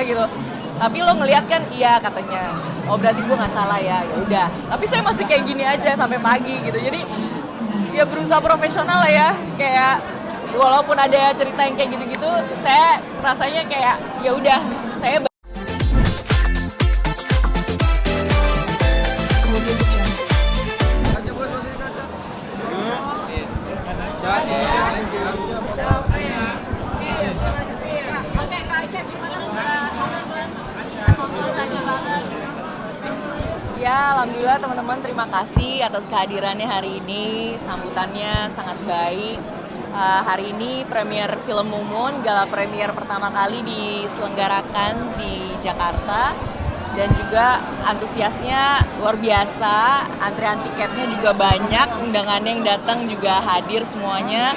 gitu. Tapi lo ngeliat kan, iya katanya. Oh berarti gue nggak salah ya, ya udah. Tapi saya masih kayak gini aja sampai pagi gitu. Jadi ya berusaha profesional lah ya. Kayak walaupun ada cerita yang kayak gitu-gitu, saya rasanya kayak ya udah saya ya, alhamdulillah teman-teman, terima kasih atas kehadirannya hari ini. Sambutannya sangat baik. Hari ini premier film Mumun, gala premier pertama kali diselenggarakan di Jakarta. Dan juga antusiasnya luar biasa, antrean tiketnya juga banyak, undangannya yang datang juga hadir semuanya.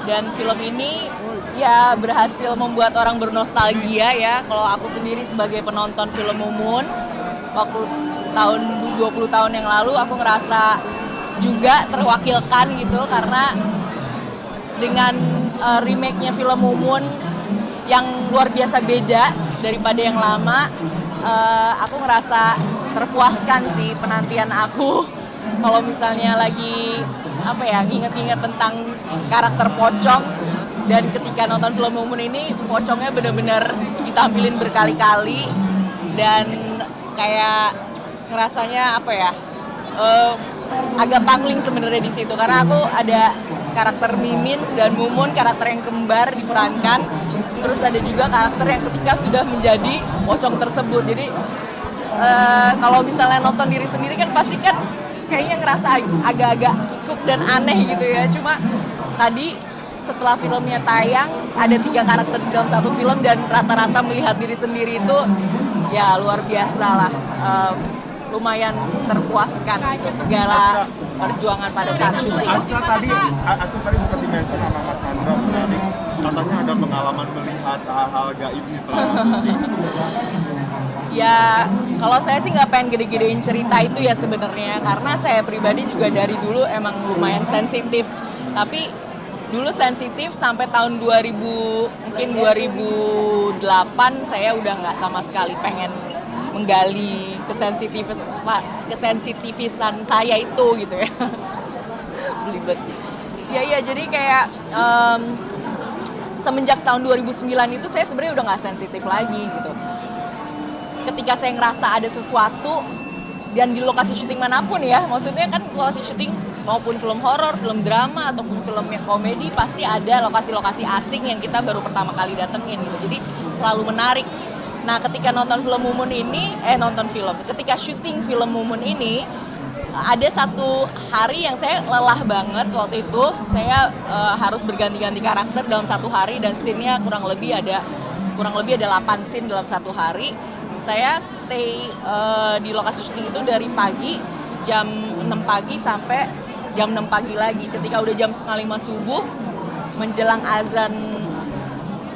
Dan film ini ya berhasil membuat orang bernostalgia ya. Kalau aku sendiri sebagai penonton film Mumun, waktu tahun 20 tahun yang lalu aku ngerasa juga terwakilkan gitu, karena dengan remake-nya film Mumun yang luar biasa beda daripada yang lama, aku ngerasa terpuaskan sih penantian aku. Kalau misalnya lagi inget-inget tentang karakter Pocong, dan ketika nonton film Mumun ini Pocongnya bener-bener ditampilin berkali-kali, dan kayak ngerasanya agak pangling sebenarnya di situ, karena aku ada karakter Mimin dan Mumun, karakter yang kembar diperankan, terus ada juga karakter yang ketika sudah menjadi pocong tersebut. Jadi kalau misalnya nonton diri sendiri kan pasti kan kayaknya ngerasa agak-agak ikut dan aneh gitu ya. Cuma tadi setelah filmnya tayang ada 3 karakter di dalam satu film, dan rata-rata melihat diri sendiri itu ya luar biasa lah. Lumayan terpuaskan gitu, segala perjuangan pada saat syuting. Aca tadi sempat di-mention sama Mas Sandra, katanya ada pengalaman melihat hal-hal gaib nih selama syuting. Ya, kalau saya sih nggak pengen gede-gedein cerita itu ya sebenarnya, karena saya pribadi juga dari dulu emang lumayan sensitif. Tapi dulu sensitif sampai tahun 2008 saya udah nggak sama sekali pengen menggali kesensitifisan saya itu gitu ya. Belibet. Ya jadi kayak semenjak tahun 2009 itu saya sebenarnya udah nggak sensitif lagi gitu. Ketika saya ngerasa ada sesuatu, dan di lokasi syuting manapun ya, maksudnya kan lokasi syuting maupun film horor, film drama, ataupun film yang komedi, pasti ada lokasi-lokasi asing yang kita baru pertama kali datengin gitu. Jadi selalu menarik. Nah, ketika nonton film Mumun ini, ketika syuting film Mumun ini, ada satu hari yang saya lelah banget waktu itu. Saya harus berganti-ganti karakter dalam satu hari, dan scene-nya kurang lebih ada 8 scene dalam satu hari. Saya stay di lokasi syuting itu dari pagi, jam 6 pagi sampai jam 6 pagi lagi. Ketika udah jam 4:30 subuh, menjelang azan,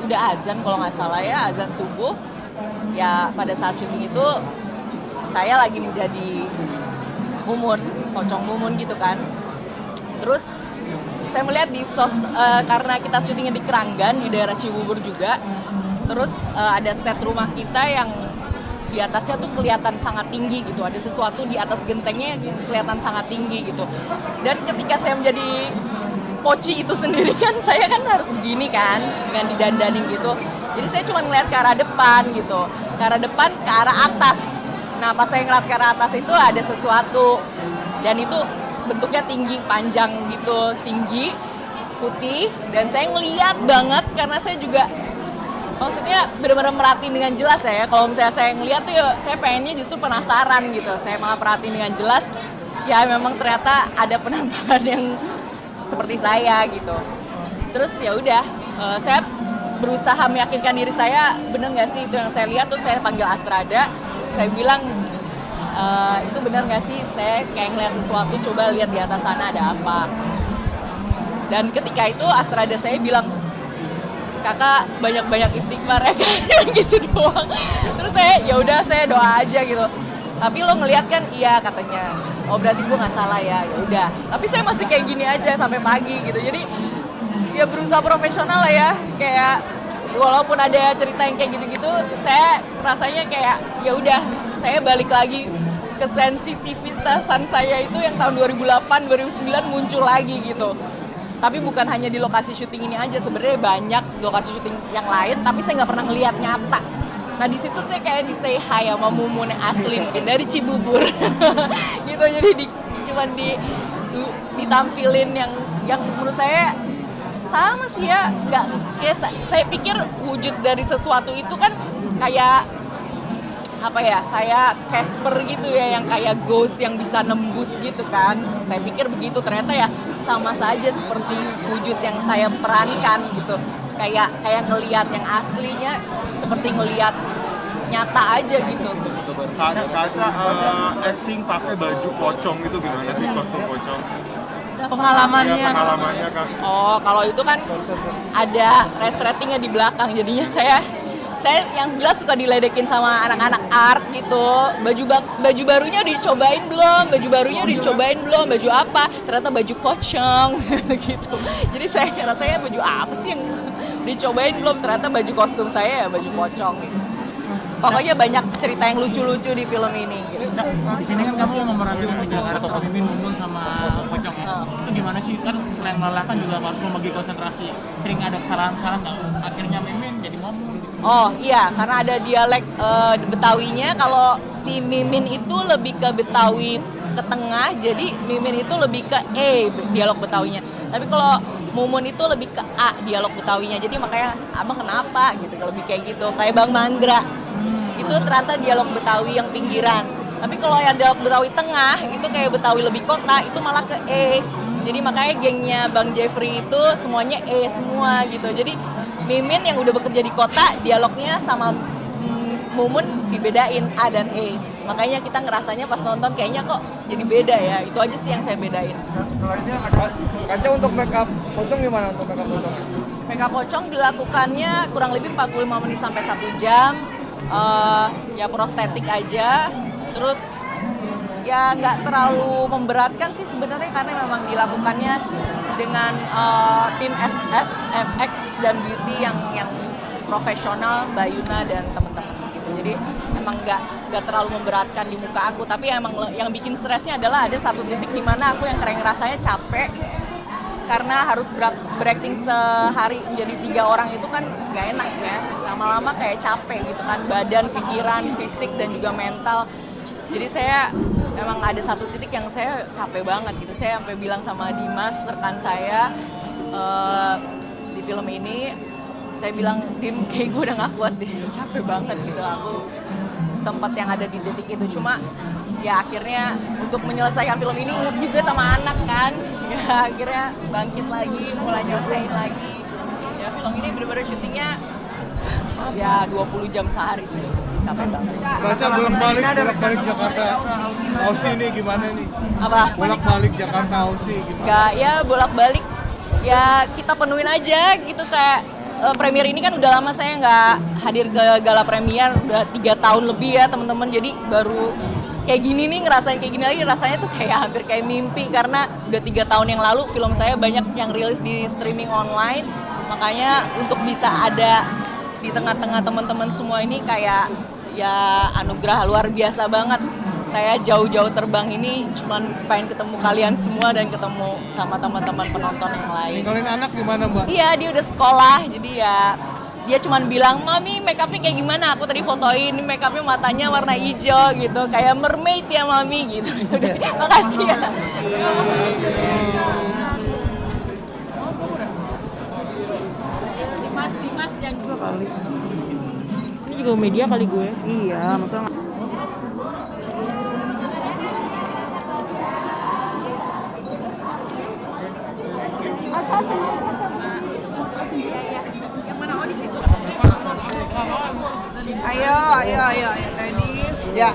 udah azan kalau nggak salah ya, azan subuh. Ya pada saat syuting itu saya lagi menjadi Mumun, pocong Mumun gitu kan. Terus saya melihat karena kita syutingnya di Keranggan, di daerah Cibubur juga. Terus ada set rumah kita yang di atasnya tuh kelihatan sangat tinggi gitu. Ada sesuatu di atas gentengnya yang kelihatan sangat tinggi gitu. Dan ketika saya menjadi Poci itu sendiri kan, saya kan harus begini kan, dengan didandanin gitu. Jadi saya cuma ngeliat ke arah depan gitu, ke arah depan, ke arah atas. Nah pas saya ngeliat ke arah atas itu ada sesuatu, dan itu bentuknya tinggi, panjang gitu, tinggi, putih. Dan saya ngeliat banget karena saya juga, maksudnya benar-benar merhatiin dengan jelas ya. Kalau misalnya saya ngeliat tuh ya, saya pengennya justru penasaran gitu. Saya malah perhatiin dengan jelas, ya memang ternyata ada penampakan yang seperti saya gitu. Terus ya udah, saya berusaha meyakinkan diri saya, bener nggak sih itu yang saya lihat. Tuh saya panggil Astrada, saya bilang, itu bener nggak sih, saya kayak ngeliat sesuatu, coba lihat di atas sana ada apa. Dan ketika itu Astrada saya bilang, kakak banyak-banyak istighfar ya kayak gitu doang. Terus saya doa aja gitu. Tapi lo ngelihat kan, iya katanya. Oh berarti gue nggak salah ya, ya udah. Tapi saya masih kayak gini aja sampai pagi gitu. Jadi ya berusaha profesional lah ya. Kayak walaupun ada cerita yang kayak gitu-gitu, saya rasanya kayak ya udah, saya balik lagi ke sensitivitasan saya itu yang tahun 2008 2009 muncul lagi gitu. Tapi bukan hanya di lokasi syuting ini aja, sebenarnya banyak lokasi syuting yang lain, tapi saya nggak pernah ngelihat nyata. Nah di situ saya kayak di say hi sama Mumun yang asli mungkin dari Cibubur, gitu. Jadi cuman ditampilin yang menurut saya sama sih ya, nggak kayak saya pikir wujud dari sesuatu itu kan kayak apa ya, kayak Casper gitu ya, yang kayak ghost yang bisa nembus gitu kan. Saya pikir begitu, ternyata ya sama saja seperti wujud yang saya perankan gitu. Kayak ngelihat yang aslinya seperti ngelihat nyata aja gitu. Kaca acting pakai baju pocong itu gimana sih, kostum pocong? Pengalamannya. Ya, pengalamannya Kak. Oh, kalau itu kan ada resletingnya di belakang, jadinya saya yang jelas suka diledekin sama anak-anak art gitu. Baju barunya dicobain belum? Baju apa? Ternyata baju pocong gitu. Jadi saya rasanya baju apa sih yang dicobain belum? Ternyata baju kostum saya ya baju pocong gitu. Pokoknya banyak cerita yang lucu-lucu di film ini gitu. Nah, di sini kan kamu memerankan tiga karakter Mumun sama Pocong ya. Itu gimana sih? Kan selain melelahkan juga harus membagi konsentrasi. Sering ada kesalahan-kesalahan nggak? Akhirnya Mimin jadi ngomong. Oh iya, karena ada dialek Betawinya. Kalau si Mimin itu lebih ke Betawi ke tengah, jadi Mimin itu lebih ke E dialog Betawinya. Tapi kalau Mumun itu lebih ke A dialog Betawinya. Jadi makanya abang kenapa gitu, lebih kayak gitu. Kayak Bang Mandra. Itu ternyata dialog Betawi yang pinggiran. Tapi kalau yang dialog Betawi tengah, itu kayak Betawi lebih kota, itu malah ke E. Jadi makanya gengnya Bang Jeffrey itu semuanya E semua gitu. Jadi Mimin yang udah bekerja di kota, dialognya sama Mumun dibedain A dan E. Makanya kita ngerasanya pas nonton kayaknya kok jadi beda ya. Itu aja sih yang saya bedain. Setelahnya ada Kaca untuk make up pocong gimana untuk make up pocong? Make up pocong dilakukannya kurang lebih 45 menit sampai 1 jam. Ya prostetik aja, terus ya nggak terlalu memberatkan sih sebenarnya, karena memang dilakukannya dengan tim SFX dan Beauty yang profesional, Mbak Yuna dan teman-teman gitu. Jadi emang nggak terlalu memberatkan di muka aku, tapi emang yang bikin stresnya adalah ada satu titik di mana aku yang rasanya capek karena harus berakting sehari menjadi 3 orang itu kan nggak enak ya, lama-lama kayak capek gitu kan, badan, pikiran, fisik dan juga mental. Jadi saya emang ada satu titik yang saya capek banget gitu. Saya sampai bilang sama Dimas rekan saya di film ini, saya bilang, Dim, kayak gue udah gak kuat deh, capek banget gitu. Aku sempat yang ada di titik itu, cuma ya akhirnya untuk menyelesaikan film ini inget juga sama anak kan, ya akhirnya bangkit lagi, mulai nyelesain lagi. Ya film ini bener-bener syutingnya ya 20 jam sehari sih, capek banget. Kaca bolak-balik Jakarta Aussie ini gimana nih? Apa? Bolak-balik Jakarta Aussie gimana? Gak, ya bolak-balik ya kita penuhin aja gitu. Kayak premier ini kan udah lama saya nggak hadir ke gala premier, udah 3 tahun lebih ya teman-teman. Jadi baru kayak gini nih, ngerasain kayak gini lagi, rasanya tuh kayak hampir kayak mimpi, karena udah 3 tahun yang lalu film saya banyak yang rilis di streaming online. Makanya untuk bisa ada di tengah-tengah teman-teman semua ini kayak ya anugerah luar biasa banget. Saya jauh-jauh terbang ini cuman pengen ketemu kalian semua dan ketemu sama teman-teman penonton yang lain. Ninggalin anak gimana, Mbak? Iya, dia udah sekolah, jadi ya dia cuman bilang, Mami make upnya kayak gimana? Aku tadi fotoin, make upnya matanya warna hijau gitu, kayak mermaid ya Mami gitu. Makasih ya. Dimas yang juga kali. Ini juga media kali gue. Iya, maksudnya yang mana? Oh di situ. ayo, ladies. Ya.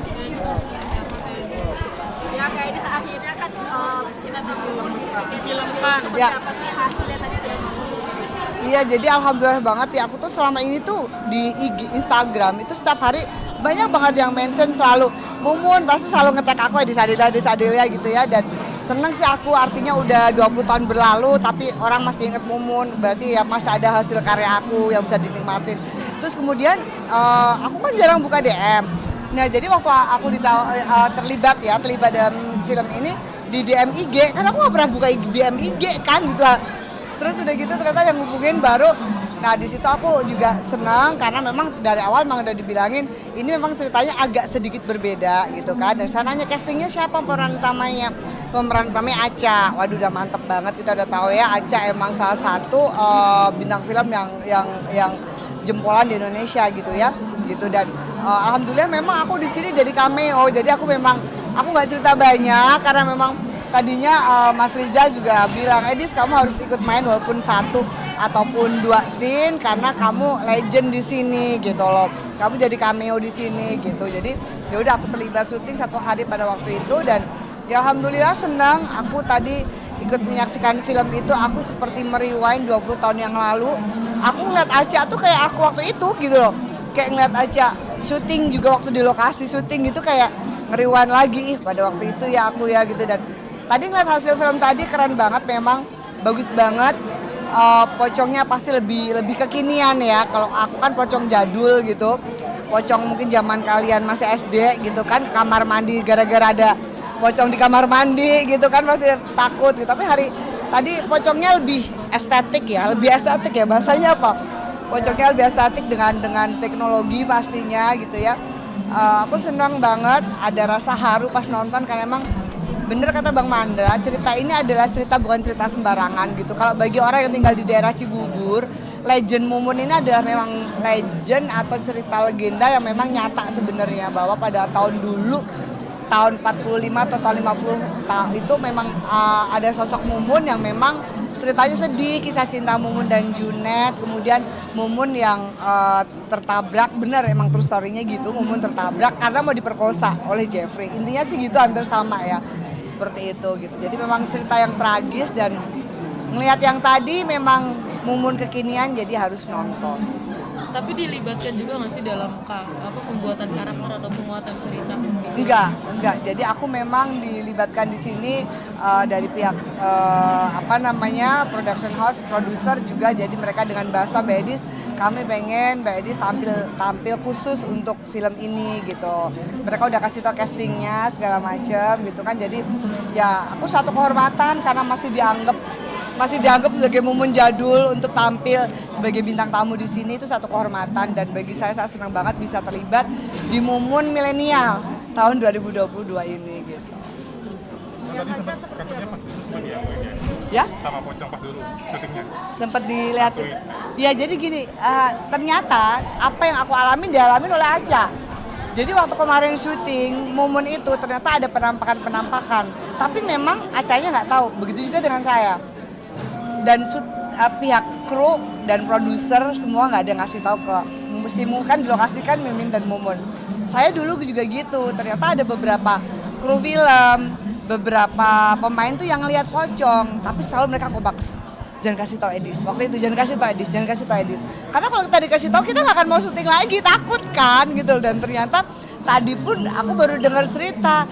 Ya kayak ini akhirnya kan kita difilmkan. Ya. Seperti apa sih hasilnya tadi dia? Iya, jadi alhamdulillah banget ya, aku tuh selama ini tuh di IG, Instagram itu setiap hari banyak banget yang mention selalu Mumun, pasti selalu nge-tag aku di Adilia gitu ya, dan seneng sih aku, artinya udah 20 tahun berlalu tapi orang masih inget Mumun, berarti ya masih ada hasil karya aku yang bisa dinikmatin. Terus kemudian aku kan jarang buka DM. Nah, jadi waktu aku terlibat dalam film ini di DM IG, kan aku gak pernah buka DM IG kan gitu. Terus udah gitu ternyata yang hubungin baru. Nah, di situ aku juga senang karena memang dari awal memang udah dibilangin ini memang ceritanya agak sedikit berbeda gitu kan. Dan saya nanya castingnya siapa pemeran utamanya? Pemeran utamanya Acha. Waduh, udah mantep banget, kita udah tahu ya Acha emang salah satu bintang film yang jempolan di Indonesia gitu ya. Gitu, dan alhamdulillah memang aku di sini jadi cameo. Jadi aku nggak cerita banyak karena memang tadinya Mas Rizal juga bilang, Edis kamu harus ikut main walaupun 1 ataupun 2 scene karena kamu legend di sini gitu loh. Kamu jadi cameo di sini gitu. Jadi ya udah aku terlibat syuting 1 hari pada waktu itu, dan ya alhamdulillah senang. Aku tadi ikut menyaksikan film itu, aku seperti merewind 20 tahun yang lalu. Aku ngeliat Acha tuh kayak aku waktu itu gitu loh. Kayak ngeliat Acha syuting juga waktu di lokasi syuting gitu, kayak ngeriwan lagi pada waktu itu ya aku ya gitu. Dan tadi ngeliat hasil film tadi keren banget, memang bagus banget. Pocongnya pasti lebih kekinian ya. Kalau aku kan pocong jadul gitu, pocong mungkin zaman kalian masih SD gitu kan, kamar mandi gara-gara ada pocong di kamar mandi gitu kan pasti takut gitu. Tapi tadi pocongnya lebih estetik ya bahasanya apa? Pocongnya lebih estetik dengan teknologi pastinya gitu ya. Aku senang banget, ada rasa haru pas nonton karena emang bener kata Bang Mandra, cerita ini adalah bukan cerita sembarangan gitu. Kalau bagi orang yang tinggal di daerah Cibubur, legend Mumun ini adalah memang legend atau cerita legenda yang memang nyata sebenarnya, bahwa pada tahun dulu, tahun 45 atau tahun 50 itu memang ada sosok Mumun yang memang ceritanya sedih, kisah cinta Mumun dan Junet. Kemudian Mumun yang tertabrak, bener emang true story-nya gitu, Mumun tertabrak karena mau diperkosa oleh Jeffrey. Intinya sih gitu, hampir sama ya, seperti itu gitu. Jadi memang cerita yang tragis, dan ngelihat yang tadi memang Mumun kekinian, jadi harus nonton. Tapi dilibatkan juga nggak sih dalam pembuatan karakter atau penguatan cerita? Enggak. Jadi aku memang dilibatkan di sini dari pihak production house, produser juga. Jadi mereka dengan bahasa Mbak Edis, kami pengen Mbak Edis tampil khusus untuk film ini gitu. Mereka udah kasih tau castingnya segala macam gitu kan. Jadi ya aku satu kehormatan karena masih dianggap sebagai Mumun jadul untuk tampil sebagai bintang tamu di sini, itu satu kehormatan. Dan bagi saya senang banget bisa terlibat di Mumun milenial tahun 2022 ini gitu. Ya? Sama pocong pas dulu syutingnya. Sempat dilihatin. Ya jadi gini, ternyata apa yang aku alamin dialamin oleh Acha. Jadi waktu kemarin syuting Mumun itu ternyata ada penampakan, tapi memang Achanya nggak tahu. Begitu juga dengan saya. Dan pihak kru dan produser semua nggak ada ngasih tahu ke Mumun, kan dilokasikan Mimin dan Mumun. Saya dulu juga gitu, ternyata ada beberapa kru film, beberapa pemain tuh yang ngelihat pocong, tapi selalu mereka kompak, jangan kasih tahu Edis. Waktu itu jangan kasih tahu Edis. Karena kalau kita dikasih tahu kita nggak akan mau syuting lagi, takut kan gitu. Dan ternyata tadi pun aku baru dengar cerita,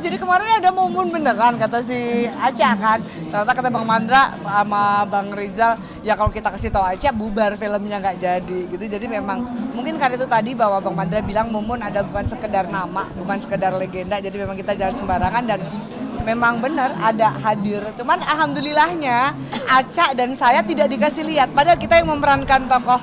jadi kemarin ada Mumun beneran kata si Acha kan. Ternyata kata Bang Mandra sama Bang Rizal, ya kalau kita kasih tahu Acha bubar filmnya nggak jadi gitu. Jadi memang mungkin karena itu tadi bahwa Bang Mandra bilang Mumun ada bukan sekedar nama, bukan sekedar legenda. Jadi memang kita jangan sembarangan, dan memang benar ada hadir. Cuman alhamdulillahnya Acha dan saya tidak dikasih lihat, padahal kita yang memerankan tokoh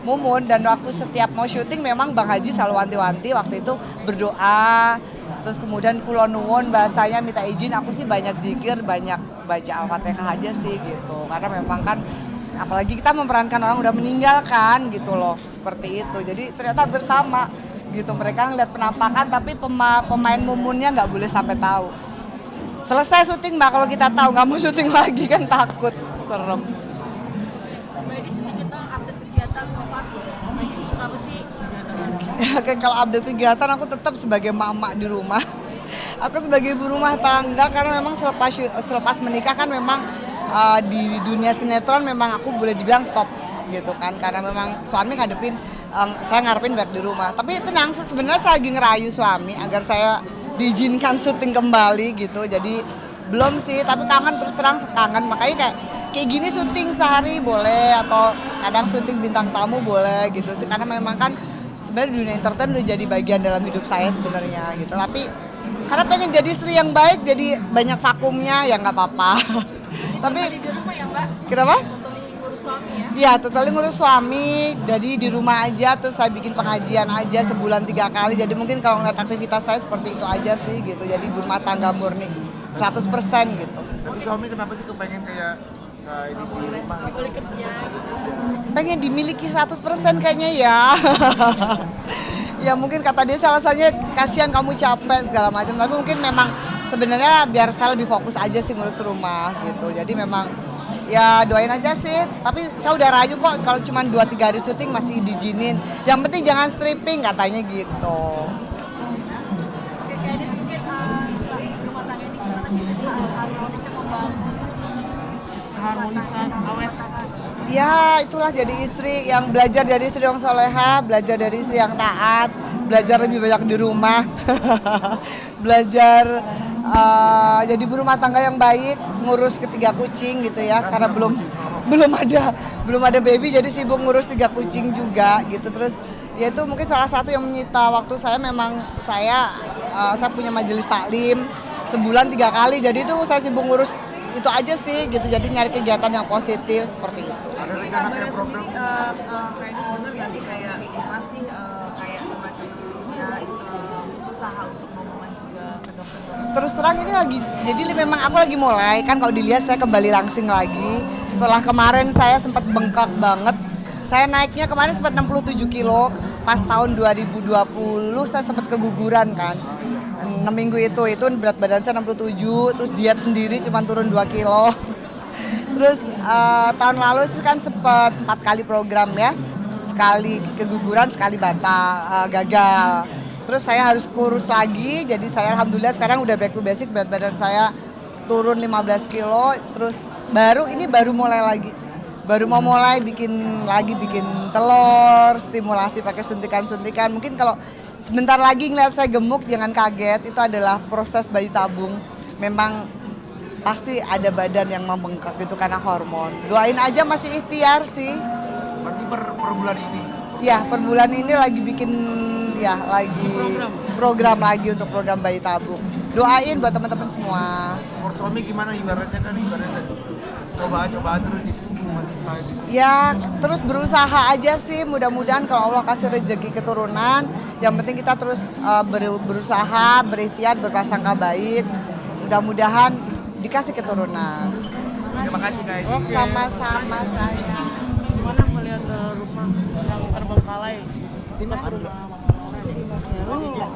Mumun. Dan waktu setiap mau syuting memang Bang Haji selalu wanti-wanti waktu itu berdoa, terus kemudian kulon nuwun, bahasanya minta izin. Aku sih banyak zikir, banyak baca Al-Fatihah aja sih gitu, karena memang kan apalagi kita memerankan orang udah meninggal kan gitu loh, seperti itu. Jadi ternyata bersama gitu, mereka ngeliat penampakan tapi pemain Mumunnya nggak boleh sampai tahu. Selesai syuting Mbak, kalau kita tahu nggak mau syuting lagi kan takut, serem. Kalau update kegiatan aku tetap sebagai mama di rumah. Aku sebagai ibu rumah tangga karena memang selepas menikah kan memang di dunia sinetron memang aku boleh dibilang stop gitu kan, karena memang suami saya ngarepin back di rumah. Tapi tenang, sebenarnya saya lagi ngerayu suami agar saya diizinkan syuting kembali gitu. Jadi belum sih, tapi kangen, terus terang kangen. Makanya kayak gini syuting sehari boleh, atau kadang syuting bintang tamu boleh gitu sih, karena memang kan sebenarnya dunia entertain udah jadi bagian dalam hidup saya sebenarnya gitu. Tapi karena pengen jadi istri yang baik, jadi banyak vakumnya ya nggak apa-apa. Tapi di rumah ya Mbak? kenapa? Totally ngurus suami ya? Iya, totally ngurus suami. Jadi di rumah aja, terus saya bikin pengajian aja sebulan 3 kali. Jadi mungkin kalau ngeliat aktivitas saya seperti itu aja sih gitu. Jadi ibu rumah tangga murni 100% gitu. Tapi suami kenapa sih kepengen kayak ini di rumah gitu? Pengen dimiliki 100% kayaknya ya. Ya mungkin kata dia alasannya kasihan kamu capek segala macam. Tapi mungkin memang sebenarnya biar saya lebih fokus aja sih ngurus rumah gitu. Jadi memang ya doain aja sih. Tapi saya udah rayu kok kalau cuma 2-3 hari syuting masih diizinin. Yang penting jangan stripping katanya gitu. Oke, kayak ini mungkin rumah tangga ini gimana sih harmonisnya membangun Harmonisan awet. Ya itulah jadi istri yang belajar dari istri yang soleha, belajar dari istri yang taat, belajar lebih banyak di rumah, belajar jadi ibu rumah tangga yang baik, ngurus 3 kucing gitu ya, karena belum ada baby, jadi sibuk ngurus 3 kucing juga gitu. Terus ya itu mungkin salah satu yang menyita waktu saya. Memang saya punya majelis taklim sebulan 3 kali, jadi itu saya sibuk ngurus itu aja sih gitu. Jadi nyari kegiatan yang positif seperti itu. Ada rencana kayak program? Kayaknya bener nggak sih kayak masih kayak semacam ya usaha untuk ngomongan juga ke dokter-dokter. Terus terang ini lagi, jadi memang aku lagi mulai kan, kalau dilihat saya kembali langsing lagi. Setelah kemarin saya sempat bengkak banget. Saya naiknya kemarin sempat 67 kilo, pas tahun 2020 saya sempat keguguran kan. 6 minggu itu berat badan saya 67, terus diet sendiri cuma turun 2 kilo. Terus tahun lalu sih kan sempat 4 kali program ya. Sekali keguguran, sekali gagal. Terus saya harus kurus lagi, jadi saya alhamdulillah sekarang udah back to basic, berat badan saya turun 15 kilo. Terus baru mulai lagi. Baru mau mulai bikin telur, stimulasi pakai suntikan-suntikan. Mungkin kalau sebentar lagi ngeliat saya gemuk, jangan kaget, itu adalah proses bayi tabung. Memang pasti ada badan yang membengkak gitu karena hormon. Doain aja, masih ikhtiar sih. Berarti per bulan ini? Ya, per bulan ini lagi bikin program lagi untuk program bayi tabung. Doain buat teman-teman semua. Menurut suami gimana ibaratnya cobaan terus Ya terus berusaha aja sih, mudah-mudahan kalau Allah kasih rezeki keturunan. Yang penting kita terus berusaha, berikhtiar, berprasangka baik. Mudah-mudahan dikasih keturunan. Terima kasih guys. Sama-sama saya. Gimana melihat rumah yang terbengkalai? Di mana? Seru nggak?